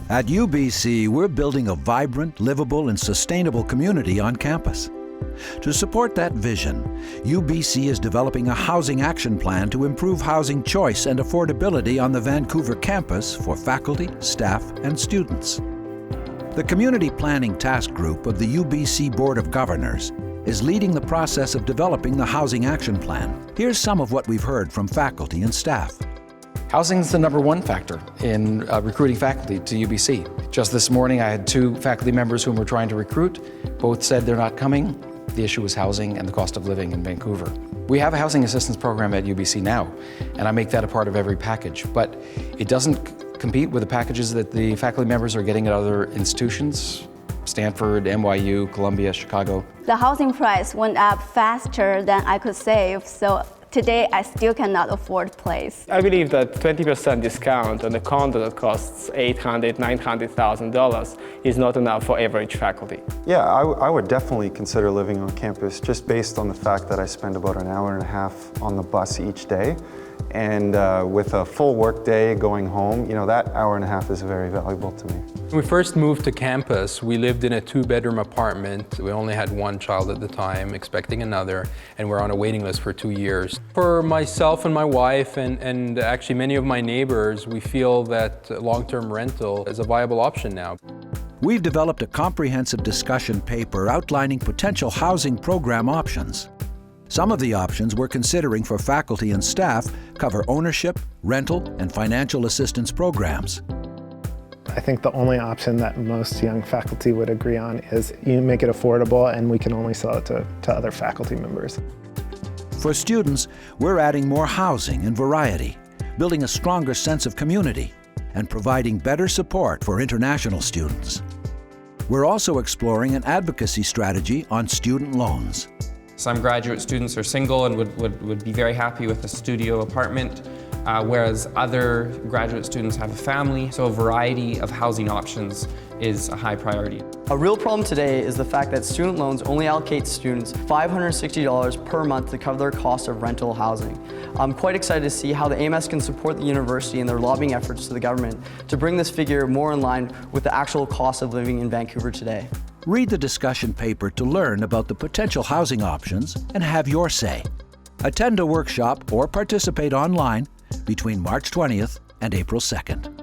At UBC, we're building a vibrant, livable, and sustainable community on campus. To support that vision, UBC is developing a housing action plan to improve housing choice and affordability on the Vancouver campus for faculty, staff, and students. The Community Planning Task Group of the UBC Board of Governors is leading the process of developing the Housing Action Plan. Here's some of what we've heard from faculty and staff. Housing is the #1 factor in recruiting faculty to UBC. Just this morning, I had 2 faculty members whom we're trying to recruit. Both said they're not coming. The issue is housing and the cost of living in Vancouver. We have a housing assistance program at UBC now, and I make that a part of every package, but it doesn't compete with the packages that the faculty members are getting at other institutions, Stanford, NYU, Columbia, Chicago. The housing price went up faster than I could save, so today I still cannot afford a place. I believe that 20% discount on a condo that costs $800,000, $900,000 is not enough for average faculty. Yeah, I would definitely consider living on campus just based on the fact that I spend about an hour and a half on the bus each day. And with a full work day going home, that hour and a half is very valuable to me. When we first moved to campus, we lived in a 2-bedroom apartment. We only had 1 child at the time, expecting another, and we're on a waiting list for 2 years. For myself and my wife, and actually many of my neighbors, we feel that long-term rental is a viable option now. We've developed a comprehensive discussion paper outlining potential housing program options. Some of the options we're considering for faculty and staff cover ownership, rental, and financial assistance programs. I think the only option that most young faculty would agree on is you make it affordable and we can only sell it to other faculty members. For students, we're adding more housing and variety, building a stronger sense of community, and providing better support for international students. We're also exploring an advocacy strategy on student loans. Some graduate students are single and would be very happy with a studio apartment, whereas other graduate students have a family, so a variety of housing options is a high priority. A real problem today is the fact that student loans only allocate students $560 per month to cover their cost of rental housing. I'm quite excited to see how the AMS can support the university in their lobbying efforts to the government to bring this figure more in line with the actual cost of living in Vancouver today. Read the discussion paper to learn about the potential housing options and have your say. Attend a workshop or participate online between March 20th and April 2nd.